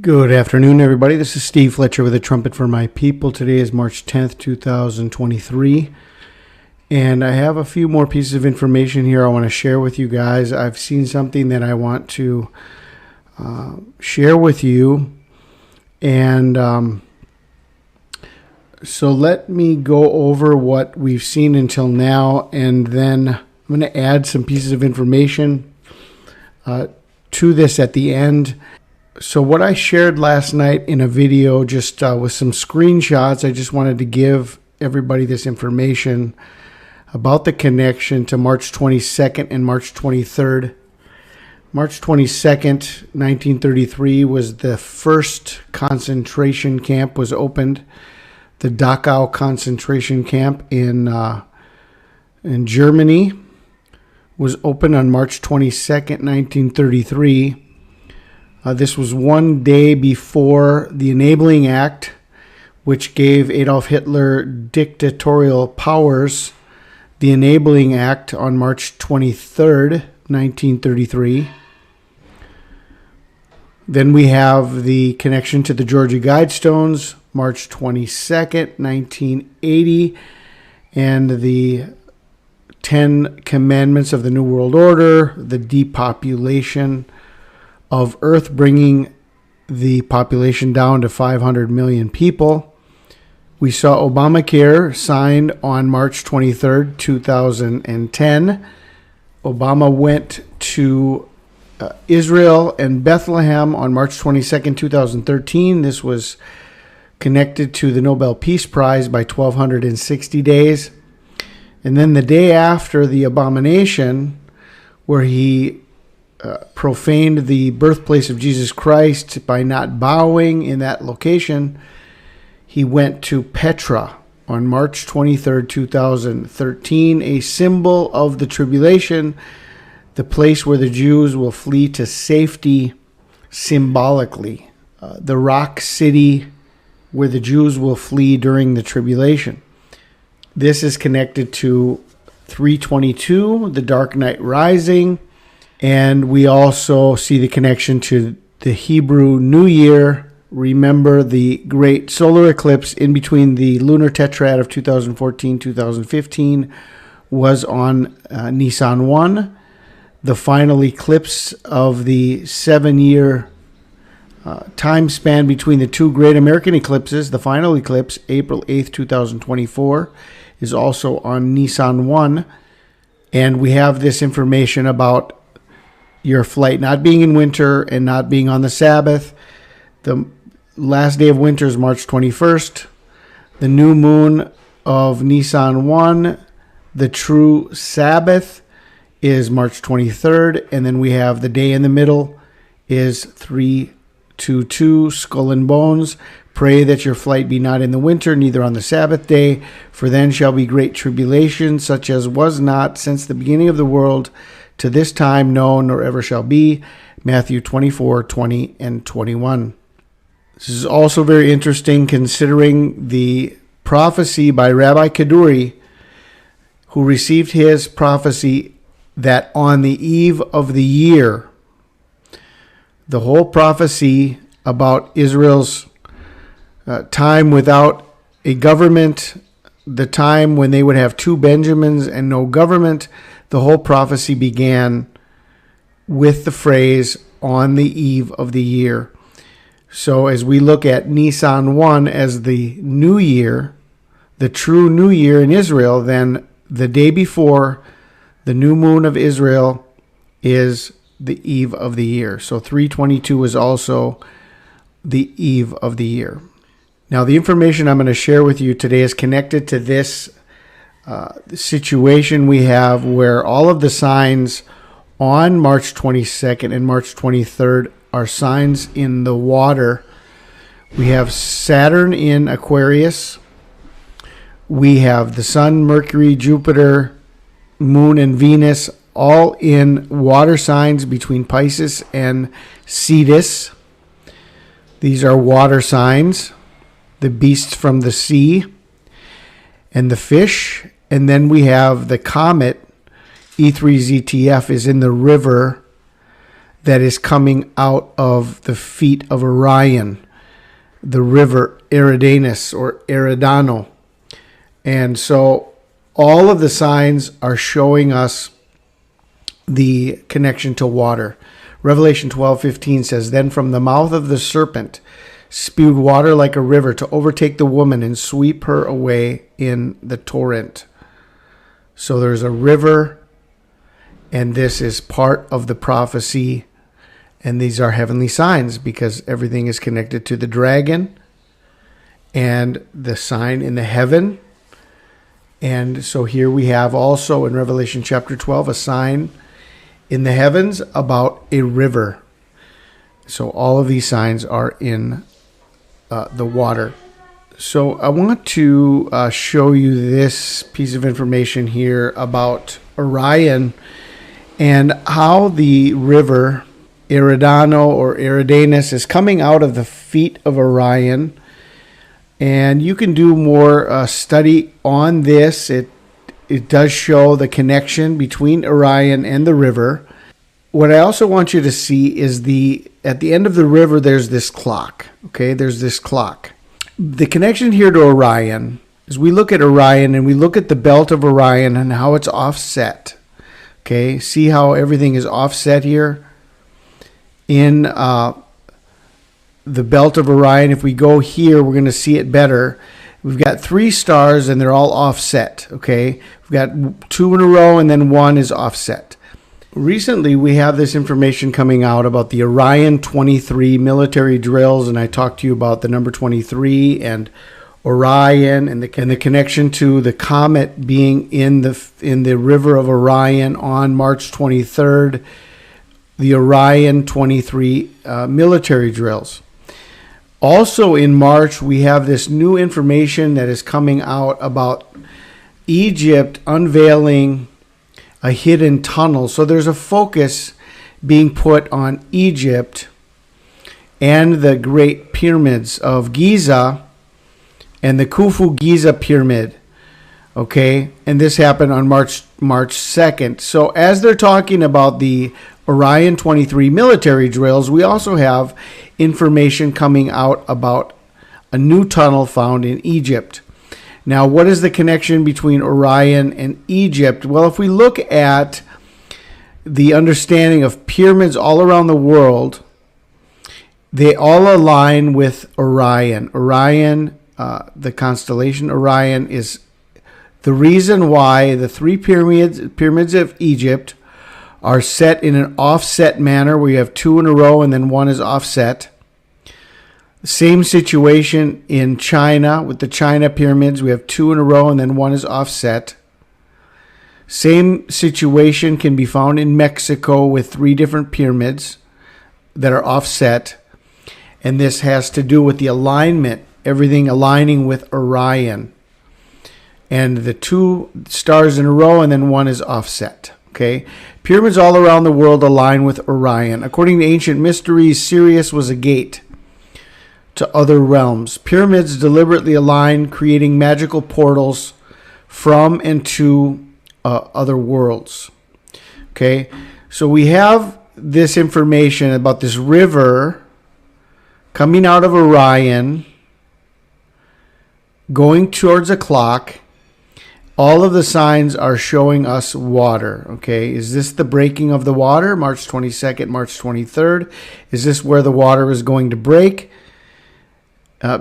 Good afternoon, everybody. This is Steve Fletcher with A Trumpet for My People. Today is March 10th, 2023. And I have a few more pieces of information here I want to share with you guys. I've seen something that I want to share with you. And so let me go over what we've seen until now. And then I'm going to add some pieces of information to this at the end. So what I shared last night in a video, just with some screenshots, I just wanted to give everybody this information about the connection to March 22nd and March 23rd. March 22nd, 1933 was the first concentration camp was opened. The Dachau concentration camp in Germany was opened on March 22nd, 1933. This was one day before the Enabling Act, which gave Adolf Hitler dictatorial powers. The Enabling Act on March 23rd, 1933. Then we have the connection to the Georgia Guidestones, March 22nd, 1980, and the 10 Commandments of the New World Order, the depopulation of Earth, bringing the population down to 500 million people. We saw Obamacare signed on March 23rd, 2010. Obama went to Israel and Bethlehem on March 22nd, 2013. This was connected to the Nobel Peace Prize by 1,260 days. And then the day after the abomination, where he profaned the birthplace of Jesus Christ by not bowing in that location, he went to Petra on March 23rd, 2013, a symbol of the tribulation, the place where the Jews will flee to safety symbolically, the rock city where the Jews will flee during the tribulation. This is connected to 322, the Dark Night Rising. And we also see the connection to the Hebrew New Year. Remember the great solar eclipse in between the lunar tetrad of 2014-2015 was on Nisan 1. The final eclipse of the 7-year time span between the two great American eclipses, the final eclipse, April 8th, 2024, is also on Nisan 1. And we have this information about your flight not being in winter and not being on the Sabbath. The last day of winter is March 21st. The new moon of Nisan 1, the true Sabbath, is March 23rd. And then we have the day in the middle is 322, skull and bones. Pray that your flight be not in the winter, neither on the Sabbath day, for then shall be great tribulation, such as was not since the beginning of the world, to this time, no, nor ever shall be. Matthew 24, 20, and 21. This is also very interesting considering the prophecy by Rabbi Kaduri, who received his prophecy that on the eve of the year, the whole prophecy about Israel's time without a government, the time when they would have two Benjamins and no government, the whole prophecy began with the phrase, on the eve of the year. So as we look at Nisan 1 as the new year, the true new year in Israel, then the day before the new moon of Israel is the eve of the year. So 322 is also the eve of the year. Now, the information I'm going to share with you today is connected to this situation we have where all of the signs on March 22nd and March 23rd are signs in the water. We have Saturn in Aquarius. We have the Sun, Mercury, Jupiter, Moon, and Venus all in water signs between Pisces and Cetus. These are water signs. The beasts from the sea and the fish. And then we have the comet, E3ZTF, is in the river. that is coming out of the feet of Orion, the river Eridanus or Eridano. And so all of the signs are showing us the connection to water. Revelation 12:15 says, "Then from the mouth of the serpent spewed water like a river to overtake the woman and sweep her away in the torrent." So there's a river, and this is part of the prophecy, and these are heavenly signs because everything is connected to the dragon and the sign in the heaven. And so here we have also in Revelation chapter 12 a sign in the heavens about a river. So all of these signs are in the water. So I want to show you this piece of information here about Orion and how the river Eridano or Eridanus is coming out of the feet of Orion. And you can do more study on this. It does show the connection between Orion and the river. What I also want you to see is at the end of the river, there's this clock. Okay, there's this clock. The connection here to Orion is we look at Orion and we look at the belt of Orion and how it's offset. Okay, see how everything is offset here in the belt of Orion. If we go here, we're going to see it better. We've got 3 stars and they're all offset. Okay, we've got 2 in a row and then 1 is offset. Recently, we have this information coming out about the Orion 23 military drills, and I talked to you about the number 23 and Orion and the connection to the comet being in the river of Orion on March 23rd, the Orion 23 military drills. Also in March, we have this new information that is coming out about Egypt unveiling a hidden tunnel. So there's a focus being put on Egypt and the great pyramids of Giza and the Khufu Giza pyramid. Okay, and this happened on March 2nd. So as they're talking about the Orion 23 military drills, we also have information coming out about a new tunnel found in Egypt. Now, what is the connection between Orion and Egypt? Well, if we look at the understanding of pyramids all around the world, they all align with Orion. Orion, the constellation Orion, is the reason why the 3 pyramids of Egypt are set in an offset manner. We have 2 in a row and then 1 is offset. Same situation in China with the China pyramids. We have 2 in a row and then 1 is offset. Same situation can be found in Mexico with 3 different pyramids that are offset. And this has to do with the alignment, everything aligning with Orion. And the 2 stars in a row and then 1 is offset. Okay, pyramids all around the world align with Orion. According to ancient mysteries, Sirius was a gate to other realms. Pyramids deliberately align, creating magical portals from and to other worlds. Okay, so we have this information about this river coming out of Orion, going towards a clock. All of the signs are showing us water. Okay, is this the breaking of the water? March 22nd, March 23rd. Is this where the water is going to break?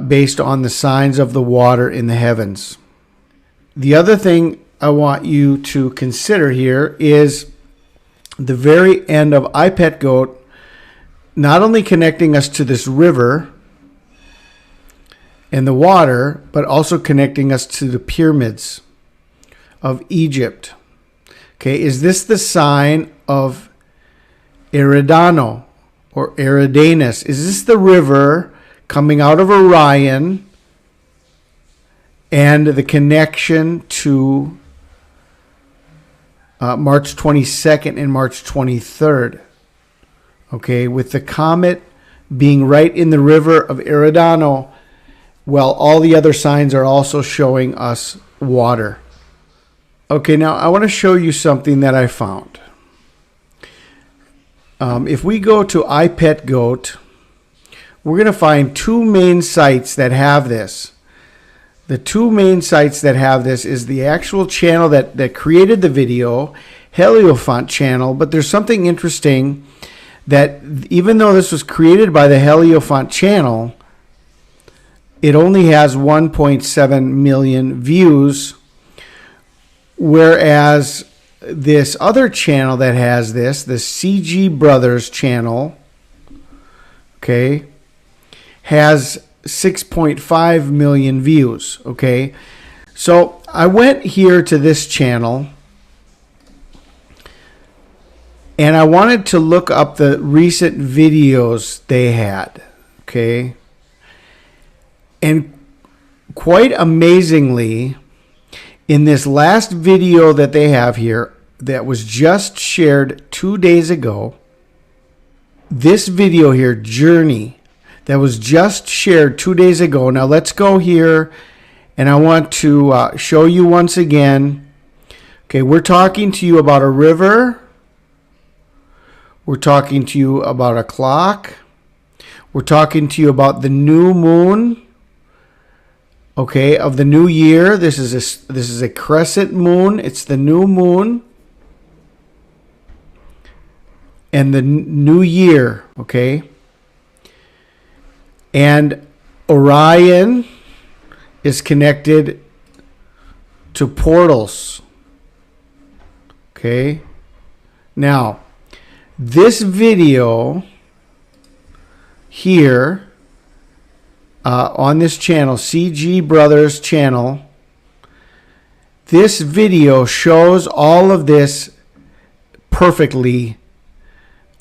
Based on the signs of the water in the heavens. The other thing I want you to consider here is the very end of Ipet Goat, not only connecting us to this river and the water, but also connecting us to the pyramids of Egypt. Okay, is this the sign of Eridano or Eridanus? Is this the river coming out of Orion and the connection to March 22nd and March 23rd? Okay, with the comet being right in the river of Eridano, well, all the other signs are also showing us water. Okay, now I want to show you something that I found. If we go to iPetGoat, we're going to find two main sites that have this. The two main sites that have this is the actual channel that created the video, Heliofont channel, but there's something interesting that even though this was created by the Heliofont channel, it only has 1.7 million views, whereas this other channel that has this, the CG Brothers channel, okay, has 6.5 million views, okay? So I went here to this channel and I wanted to look up the recent videos they had, okay? And quite amazingly, in this last video that they have here that was just shared 2 days ago, this video here, Journey, that was just shared 2 days ago. Now let's go here and I want to show you once again. Okay, we're talking to you about a river. We're talking to you about a clock. We're talking to you about the new moon, okay, of the new year. This is a crescent moon. It's the new moon and the new year, okay? And Orion is connected to portals, okay? Now, this video here on this channel, CG Brothers channel, this video shows all of this perfectly,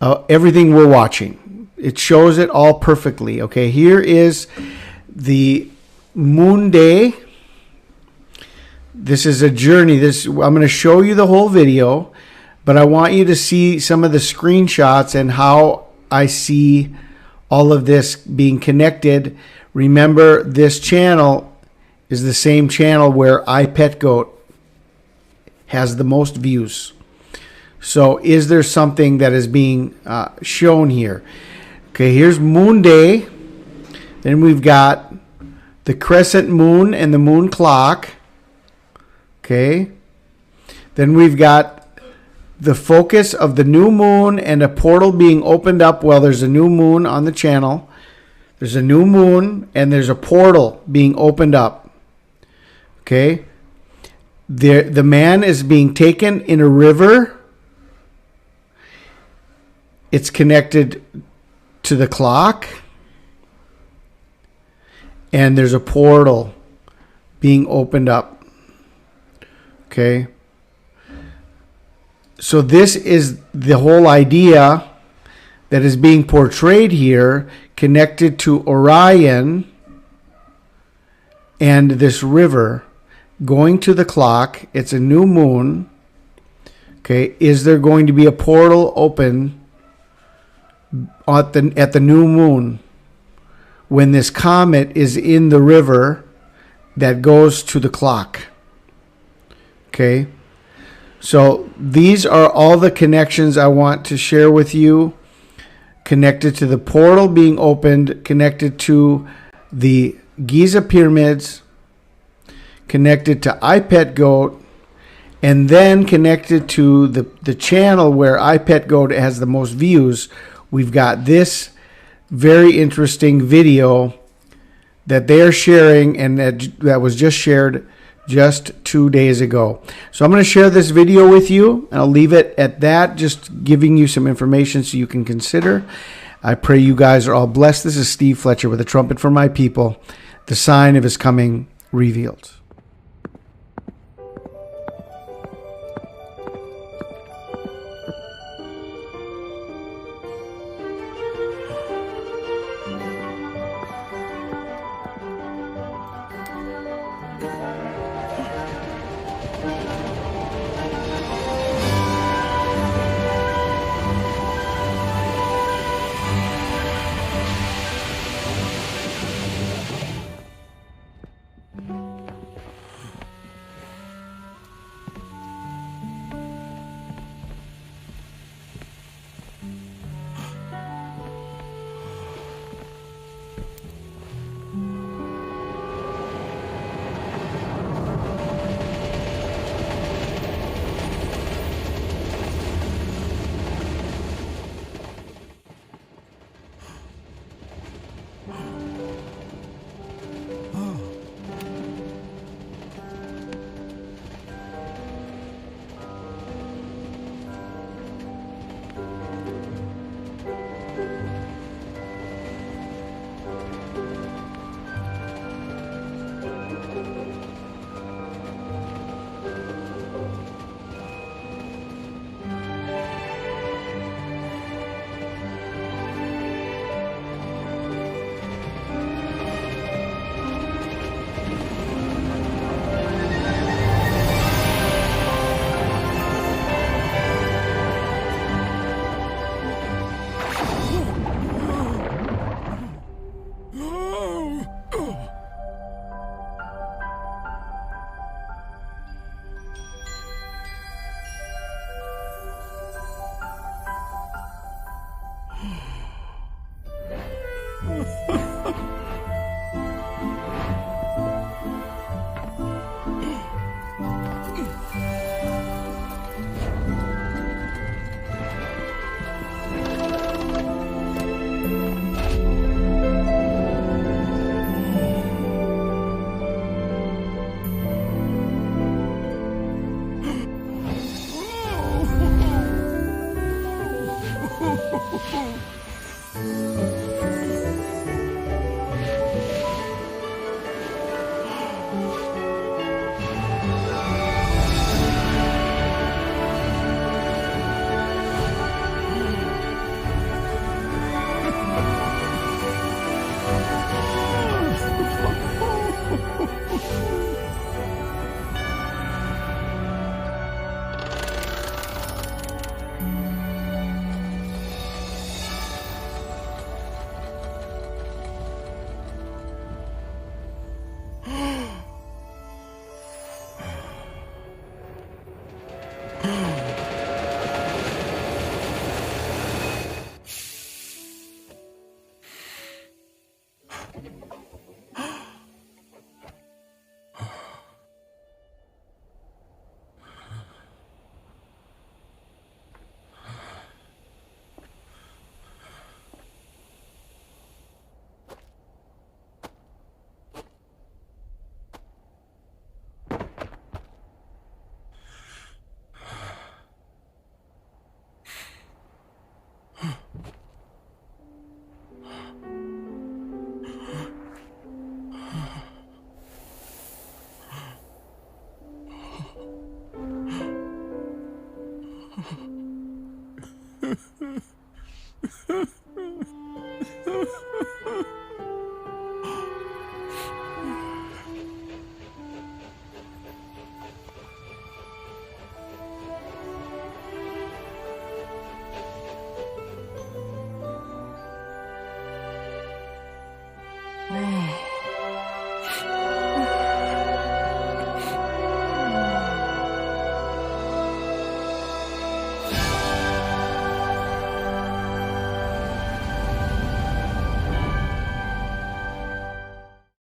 everything we're watching. It shows it all perfectly. Okay, here is the moon day. This is a journey. I'm going to show you the whole video, but I want you to see some of the screenshots and how I see all of this being connected. Remember, this channel is the same channel where iPetGoat has the most views. So is there something that is being shown here? Okay, here's Moon Day. Then we've got the crescent moon and the moon clock. Okay. Then we've got the focus of the new moon and a portal being opened up. Well, there's a new moon on the channel. There's a new moon and there's a portal being opened up. Okay. The man is being taken in a river. It's connected to the clock. And there's a portal being opened up. Okay. So this is the whole idea that is being portrayed here, connected to Orion and this river going to the clock. It's a new moon. Okay. Is there going to be a portal open at the new moon when this comet is in the river that goes to the clock? Okay. So these are all the connections I want to share with you. Connected to the portal being opened, connected to the Giza pyramids, connected to iPetGoat, and then connected to the channel where iPetGoat has the most views. We've got this very interesting video that they're sharing and that was just shared just 2 days ago. So I'm going to share this video with you and I'll leave it at that, just giving you some information so you can consider. I pray you guys are all blessed. This is Steve Fletcher with a trumpet for my people, the sign of his coming revealed.